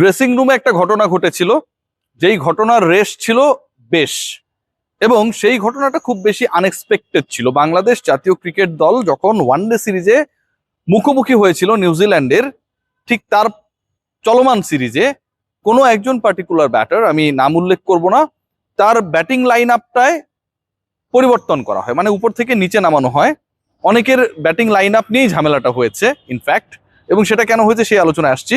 Dressing রুমে একটা ঘটনা ঘটেছিল, যেই ঘটনার রেশ ছিল বেশ, এবং সেই ঘটনাটা খুব বেশি আনএক্সপেক্টেড ছিল। বাংলাদেশ জাতীয় ক্রিকেট দল যখন ওয়ানডে সিরিজে মুখোমুখি হয়েছিল নিউজিল্যান্ডের, ঠিক তার চলমান সিরিজে কোনো একজন পার্টিকুলার ব্যাটার, আমি নাম উল্লেখ করব না, তার ব্যাটিং লাইন আপটায় পরিবর্তন করা হয়, মানে উপর থেকে নিচে নামানো হয়। অনেকের ব্যাটিং লাইন আপ নিয়েই ঝামেলাটা হয়েছে ইনফ্যাক্ট, এবং সেটা কেন হয়েছে সেই আলোচনায় আসছি।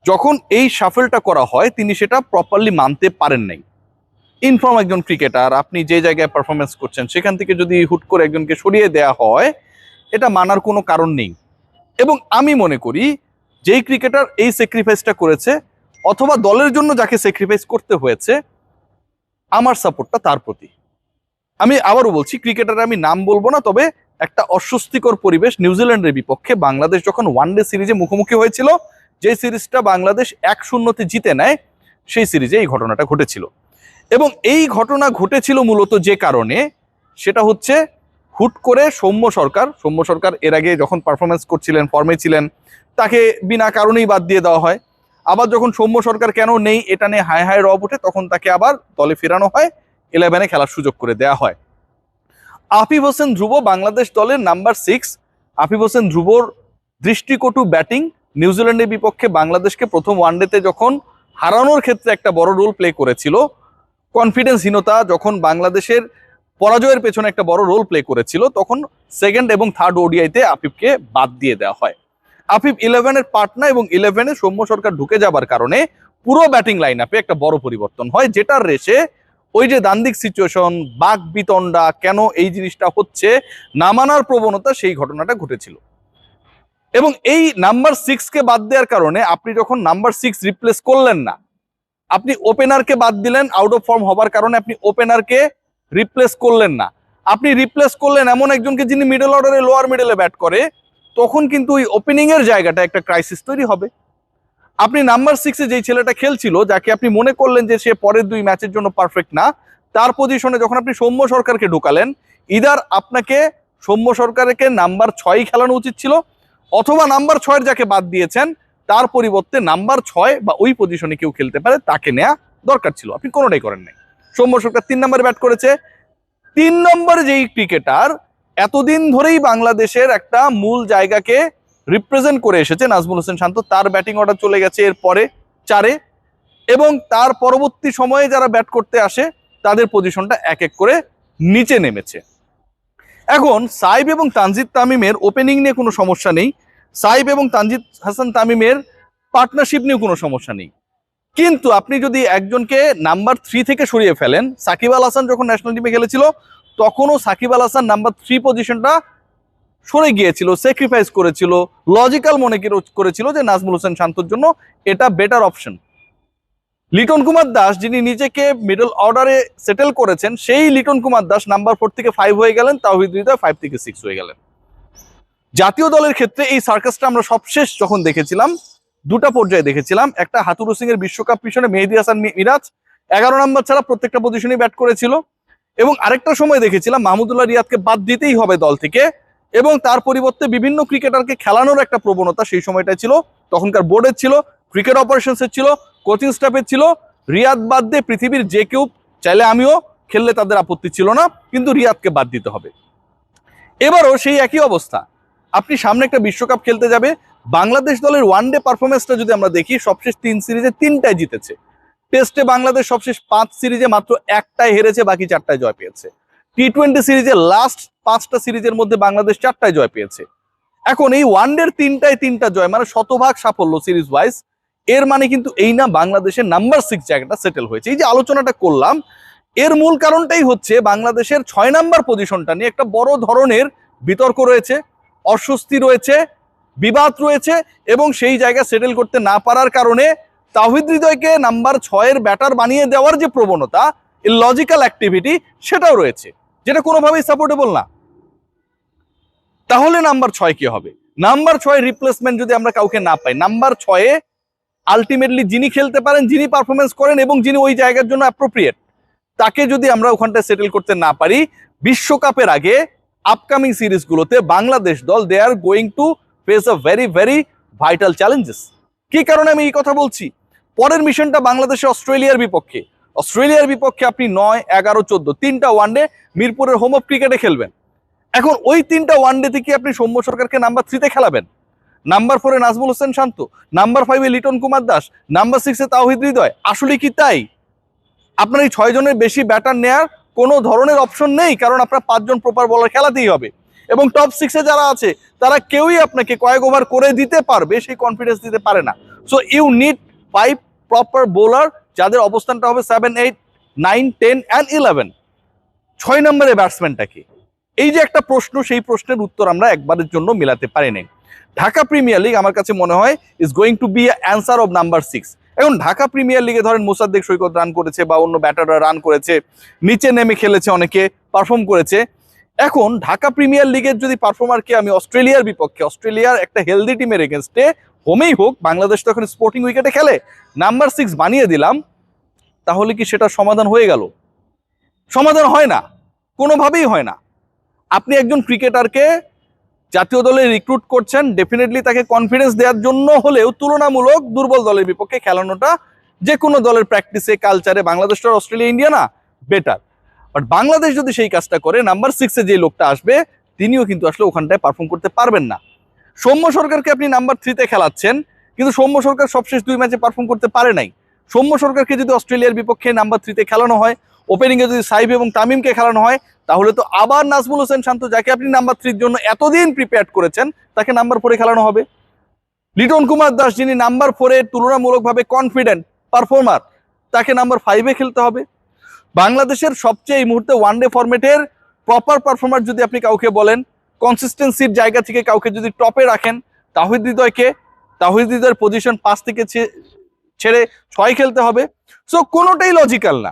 যখন এই শাফেলটা করা হয় তিনি সেটা প্রপারলি মানতে পারেন নাই। ইনফর্ম একজন ক্রিকেটার, আপনি যে জায়গায় পারফরমেন্স করছেন সেখান থেকে যদি হুট করে একজনকে সরিয়ে দেয়া হয়, এটা মানার কোনো কারণ নেই। এবং আমি মনে করি যেই ক্রিকেটার এই স্যাক্রিফাইসটা করেছে, অথবা দলের জন্য যাকে স্যাক্রিফাইস করতে হয়েছে, আমার সাপোর্টটা তার প্রতি। আমি আবারও বলছি, ক্রিকেটার আমি নাম বলবো না, তবে একটা অস্বস্তিকর পরিবেশ নিউজিল্যান্ডের বিপক্ষে বাংলাদেশ যখন ওয়ানডে সিরিজে মুখোমুখি হয়েছিল, যে সিরিজটা বাংলাদেশ 1-0 জিতে নেয়, সেই সিরিজে এই ঘটনাটা ঘটেছিল। এবং এই ঘটনা ঘটেছিল মূলত যে কারণে, সেটা হচ্ছে হুট করে সৌম্য সরকার এর আগে যখন পারফরমেন্স করছিলেন, ফর্মে ছিলেন, তাকে বিনা কারণেই বাদ দিয়ে দেওয়া হয়। আবার যখন সৌম্য সরকার কেন নেই এটা নিয়ে হায় হায় রব ওঠে, তখন তাকে আবার দলে ফেরানো হয়, 11-এ খেলার সুযোগ করে দেয়া হয়। আফিফ হোসেন ধ্রুব বাংলাদেশ দলের নাম্বার 6। আফিফ হোসেন ধ্রুবর দৃষ্টিকটু ব্যাটিং নিউজিল্যান্ডের বিপক্ষে বাংলাদেশকে প্রথম ওয়ানডেতে যখন হারানোর ক্ষেত্রে একটা বড় রোল প্লে করেছিল, কনফিডেন্সহীনতা যখন বাংলাদেশের পরাজয়ের পেছনে একটা বড় রোল প্লে করেছিল, তখন সেকেন্ড এবং থার্ড ওডিআইতে আফিফকে বাদ দিয়ে দেওয়া হয়। আফিফ 11-এর পার্টনার, এবং 11-এ সৌম্য সরকার ঢুকে যাবার কারণে পুরো ব্যাটিং লাইন আপে একটা বড় পরিবর্তন হয়, যেটার রেশে ওই যে দ্বান্দ্বিক সিচুয়েশন, বাক বিতণ্ডা, কেন এই জিনিসটা হচ্ছে, নামানোর প্রবণতা, সেই ঘটনাটা ঘটেছিল। এবং এই নাম্বার 6কে বাদ দেওয়ার কারণে আপনি যখন নাম্বার 6 রিপ্লেস করলেন না, আপনি ওপেনারকে বাদ দিলেন, আউট অফ ফর্ম হবার কারণে আপনি ওপেনারকে রিপ্লেস করলেন না, আপনি রিপ্লেস করলেন এমন একজনকে যিনি মিডল অর্ডারে, লোয়ার মিডলে ব্যাট করে, তখন কিন্তু ওই ওপেনিং এর জায়গাটা একটা ক্রাইসিস তৈরি হবে। আপনি নাম্বার 6-এ যেই ছেলেটা খেলছিল, যাকে আপনি মনে করলেন যে সে পরের 2 ম্যাচের জন্য পারফেক্ট না, তার পজিশনে যখন আপনি সৌম্য সরকারকে ঢোকালেন, ইদার আপনাকে সৌম্য সরকারকে নাম্বার 6 খেলানো উচিত ছিল, অথবা নাম্বার 6-এর যাকে বাদ দিয়েছেন তার পরিবর্তে নাম্বার 6 বা ওই পজিশনে কেউ খেলতে পারে তাকে নেওয়া দরকার ছিল। আপনি কোনোটাই করেন নাই। সৌম্য সরকার 3 নম্বরে ব্যাট করেছে। 3 নম্বরে যেই ক্রিকেটার এতদিন ধরেই বাংলাদেশের একটা মূল জায়গাকে রিপ্রেজেন্ট করে এসেছে, নাজমুল হোসেন শান্ত, তার ব্যাটিং অর্ডার চলে গেছে এর পরে 4-এ, এবং তার পরবর্তী সময়ে যারা ব্যাট করতে আসে তাদের পজিশনটা এক এক করে নিচে নেমেছে। এখন সাইব এবং তানজিদ তামিমের ওপেনিং নিয়ে কোনো সমস্যা নেই, সাইব এবং তানজিদ হাসান তামিমের পার্টনারশিপ নিয়ে কোনো সমস্যা নেই, কিন্তু আপনি যদি একজনকে নাম্বার 3 থেকে সরিয়ে ফেলেন, সাকিব আল হাসান যখন ন্যাশনাল টিমে খেলেছিল তখনও সাকিব আল হাসান নাম্বার 3 পজিশনটা সরে গিয়েছিল, স্যাক্রিফাইস করেছিল, লজিক্যাল মনে করেছিল যে নাজমুল হোসেন শান্তর জন্য এটা বেটার অপশন। লিটন কুমার দাস, যিনি নিজেকে মিডল অর্ডারে সেটেল করেছেন, সেই লিটন কুমার দাস নাম্বার 4 থেকে 5 হয়ে গেলেন, তাওহিদ হৃদয় 5 থেকে 6 হয়ে গেলেন। জাতীয় দলের ক্ষেত্রে এই সার্কাসটা আমরা সবশেষ যখন দেখেছিলাম, 2টা পর্যায়ে দেখেছিলাম। একটা হাতুরু সিং এর বিশ্বকাপ পিছনে মেহেদী হাসান মিরাজ 11 নম্বর ছাড়া প্রত্যেকটা পজিশনে ব্যাট করেছিল, এবং আরেকটা সময় দেখেছিলাম মাহমুদুল্লাহ রিয়াদকে বাদ দিতেই হবে দল থেকে, এবং তার পরিবর্তে বিভিন্ন ক্রিকেটারকে খেলানোর একটা প্রবণতা সেই সময়টা ছিল। তখনকার বোর্ডের ছিল, ক্রিকেট অপারেশনসের ছিল, কোচিং স্টাফের ছিল, রিয়াদ বাদ দিয়ে পৃথিবীর যে কেউ চাইলে, আমিও খেললে তাদের আপত্তি ছিল না, কিন্তু রিয়াদকে বাদ দিতে হবে। এবারও সেই একই অবস্থা। আপনি সামনে একটা বিশ্বকাপ খেলতে যাবে, বাংলাদেশ দলের ওয়ানডে পারফরমেন্সটা যদি আমরা দেখি, সবশেষ 3 সিরিজে 3টায় জিতেছে। টেস্টে বাংলাদেশ সবশেষ 5 সিরিজে মাত্র 1টায় হেরেছে, বাকি 4টায় জয় পেয়েছে। টি20 সিরিজে লাস্ট 5টা সিরিজের মধ্যে বাংলাদেশ 4টায় জয় পেয়েছে। এখন এই ওয়ানডের 3টায় 3টা জয়, মানে শতভাগ সাফল্য সিরিজ ওয়াইজ, এর মানে কিন্তু এই না বাংলাদেশের নাম্বার 6 জায়গাটা সেটেল হয়েছে। এই যে আলোচনাটা করলাম, এর মূল কারণটাই হচ্ছে বাংলাদেশের 6 নাম্বার পজিশনটা নিয়ে একটা বড় ধরনের বিতর্ক রয়েছে, অস্বস্তি রয়েছে, বিবাদ রয়েছে, এবং সেই জায়গা সেটেল করতে না পারার কারণে তাওহিদ হৃদয়কে নাম্বার 6-এর ব্যাটার বানিয়ে দেওয়ার যে প্রবণতা, লজিক্যাল অ্যাক্টিভিটি, সেটাও রয়েছে, যেটা কোনোভাবেই সাপোর্টেবল না। তাহলে নাম্বার 6 কি হবে? নাম্বার 6 রিপ্লেসমেন্ট যদি আমরা কাউকে না পাই, নাম্বার 6-এ আলটিমেটলি যিনি খেলতে পারেন, যিনি পারফরমেন্স করেন, এবং যিনি ওই জায়গার জন্য অ্যাপ্রোপ্রিয়েট, তাকে যদি আমরা ওখানটায় সেটেল করতে না পারি, বিশ্বকাপের আগে আপকামিং সিরিজগুলোতে বাংলাদেশ দল, they are going to face a very very vital challenges. কি কারণে আমি এই কথা বলছি? পরের মিশনটা বাংলাদেশে অস্ট্রেলিয়ার বিপক্ষে। অস্ট্রেলিয়ার বিপক্ষে আপনি 9, 11, 14 তিনটা ওয়ানডে মিরপুরের হোম অফ ক্রিকেটে খেলবেন। এখন ওই তিনটা ওয়ানডেতে কি আপনি সৌম্য সরকারকে নাম্বার 3-তে খেলাবেন? নাম্বার 4-এ নাজমুল হোসেন শান্ত, নাম্বার 5-এ লিটন কুমার দাস, নাম্বার 6-এ তাওহিদ হৃদয়। আসলে কি তাই? আপনার এই 6 জনের বেশি ব্যাটার নেয়ার কোনো ধরনের অপশন নেই, কারণ আপনার 5 জন প্রপার বলার খেলাতেই হবে। এবং টপ 6-এ যারা আছে তারা কেউই আপনাকে কয়েক ওভার করে দিতে পারবে সেই কনফিডেন্স দিতে পারে না। So you need 5 proper bowler যাদের অবস্থানটা হবে 7, 8, 9, 10 অ্যান্ড 11। 6 নম্বরে ব্যাটসম্যানটাকে, এই যে একটা প্রশ্ন, সেই প্রশ্নের উত্তর আমরা একবারের জন্য মিলাতে পারি নাই। ঢাকা প্রিমিয়ার লিগ আমার কাছে মনে হয় is going to be answer of number 6। এখন ঢাকা প্রিমিয়ার লিগে ধরেন মোসাদ্দেক সৈকত রান করেছে বা অন্য ব্যাটাররা রান করেছে, নিচে নেমে খেলেছে, অনেকে পারফর্ম করেছে। এখন ঢাকা প্রিমিয়ার লিগের যদি পারফর্মারকে আমি অস্ট্রেলিয়ার বিপক্ষে, অস্ট্রেলিয়ার একটা হেলদি টিমের এগেনস্টে হোমেই হোক, বাংলাদেশ তো এখন স্পোর্টিং উইকেটে খেলে, নাম্বার 6 বানিয়ে দিলাম, তাহলে কি সেটা সমাধান হয়ে গেল? সমাধান হয় না, কোনোভাবেই হয় না। আপনি একজন ক্রিকেটারকে জাতীয় দলে রিক্রুট করছেন, ডেফিনেটলি তাকে কনফিডেন্স দেওয়ার জন্য হলেও তুলনামূলক দুর্বল দলের বিপক্ষে খেলানোটা যে কোনো দলের প্র্যাকটিসে, কালচারে, বাংলাদেশ আর অস্ট্রেলিয়া, ইন্ডিয়া না বেটার। বাট বাংলাদেশ যদি সেই কাজটা করে, নাম্বার 6-এ যে লোকটা আসবে তিনিও কিন্তু আসলে ওখানটায় পারফর্ম করতে পারবেন না। সৌম্য সরকারকে আপনি নাম্বার 3-তে খেলাচ্ছেন, কিন্তু সৌম্য সরকার সবশেষ 2 ম্যাচে পারফর্ম করতে পারে নাই। সৌম্য সরকারকে যদি অস্ট্রেলিয়ার বিপক্ষে নাম্বার 3-তে খেলানো হয়, ওপেনিংয়ে যদি সাইব এবং তামিমকে খেলানো হয়, তাহলে তো আবার নাজমুল হোসেন শান্ত, যাকে আপনি নাম্বার 3-র জন্য এতদিন প্রিপেয়ার করেছেন, তাকে নাম্বার 4-এ খেলানো হবে। লিটন কুমার দাস, যিনি নাম্বার 4-এ তুলনামূলকভাবে কনফিডেন্ট পারফর্মার, তাকে নাম্বার 5-এ খেলতে হবে। বাংলাদেশের সবচেয়ে এই মুহূর্তে ওয়ানডে ফরম্যাটের প্রপার পারফর্মার যদি আপনি কাউকে বলেন, কনসিস্টেন্সির জায়গা থেকে কাউকে যদি টপে রাখেন, তাওহিদ হৃদয়কে। তাওহিদ হৃদয়ের পজিশন 5 থেকে ছেড়ে 6 খেলতে হবে। সো কোনোটাই লজিক্যাল না।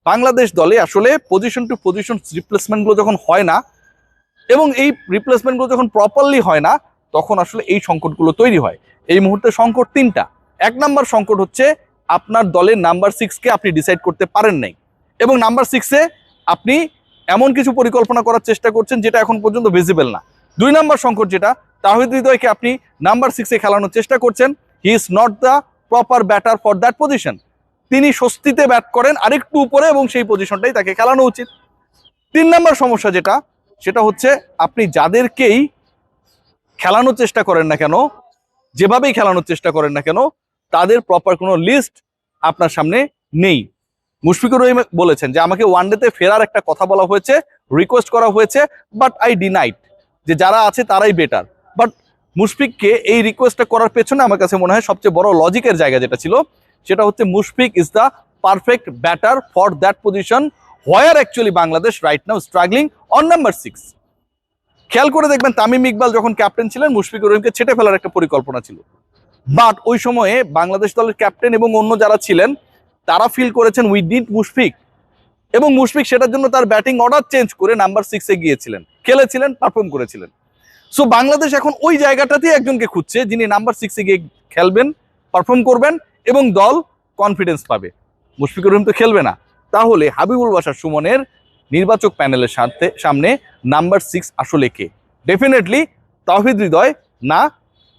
বাংলাদেশ দলে আসলে পজিশন টু পজিশন রিপ্লেসমেন্টগুলো যখন হয় না, এবং এই রিপ্লেসমেন্টগুলো যখন প্রপারলি হয় না, তখন আসলে এই সংকটগুলো তৈরি হয়। এই মুহূর্তে সংকট 3টা। 1 নাম্বার সংকট হচ্ছে আপনার দলের নাম্বার 6-কে আপনি ডিসাইড করতে পারেন নাই, এবং নাম্বার 6-এ আপনি এমন কিছু পরিকল্পনা করার চেষ্টা করছেন যেটা এখন পর্যন্ত ভিজিবল না। 2 নাম্বার সংকট যেটা, তাওহিদ হৃদয়কে আপনি নাম্বার 6-এ খেলানোর চেষ্টা করছেন, he is not the proper batter for that position. তিনি স্বস্তিতে ব্যাট করেন আরেকটু উপরে, এবং সেই পজিশনটাই তাকে খেলানো উচিত। 3 নাম্বার সমস্যা যেটা, সেটা হচ্ছে আপনি যাদেরকেই খেলানোর চেষ্টা করেন না কেন, যেভাবেই খেলানোর চেষ্টা করেন না কেন, তাদের প্রপার কোনো লিস্ট আপনার সামনে নেই। মুশফিকুর রহিম বলেছেন যে আমাকে ওয়ানডেতে ফেরার একটা কথা বলা হয়েছে, রিকোয়েস্ট করা হয়েছে, বাট আই ডিনাইড, যে যারা আছে তারাই বেটার। বাট মুশফিককে এই রিকোয়েস্টটা করার পেছনে আমার কাছে মনে হয় সবচেয়ে বড় লজিকের জায়গা যেটা ছিল, সেটা হচ্ছে Mushfiq is the perfect batter for that position, where actually Bangladesh right now struggling on number 6। খেয়াল করে দেখবেন তামিম ইকবাল যখন ক্যাপ্টেন ছিলেন, মুশফিকুর রহিমকে ছেটে ফেলার একটা পরিকল্পনা ছিল। বাট ওই সময়ে বাংলাদেশ দলের ক্যাপ্টেন এবং অন্য যারা ছিলেন তারা ফিল করেছেন উই নিড মুশফিক, এবং মুশফিক সেটার জন্য তার ব্যাটিং অর্ডার চেঞ্জ করে নাম্বার 6-এ গিয়েছিলেন, খেলেছিলেন, পারফর্ম করেছিলেন। সো বাংলাদেশ এখন ওই জায়গাটাতেই একজনকে খুঁজছে যিনি নাম্বার 6-এ গিয়ে খেলবেন, পারফর্ম করবেন, এবং দল কনফিডেন্স পাবে। মুশফিকুর রহিম তো খেলবে না, তাহলে হাবিবুল বাশার সুমনের নির্বাচক প্যানেলের সামনে নাম্বার 6 আসলে কে? ডেফিনেটলি তাওহিদ হৃদয় না।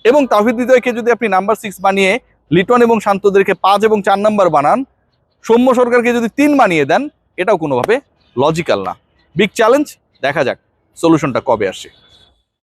এবং তাওহিদ হৃদয়কে যদি আপনি নাম্বার 6 বানিয়ে লিটন এবং শান্তদেরকে 5 এবং 4 নাম্বার বানান, সৌম্য সরকারকে যদি 3 বানিয়ে দেন, এটাও কোনোভাবে লজিক্যাল না। বিগ চ্যালেঞ্জ, দেখা যাক সলিউশনটা কবে আসে।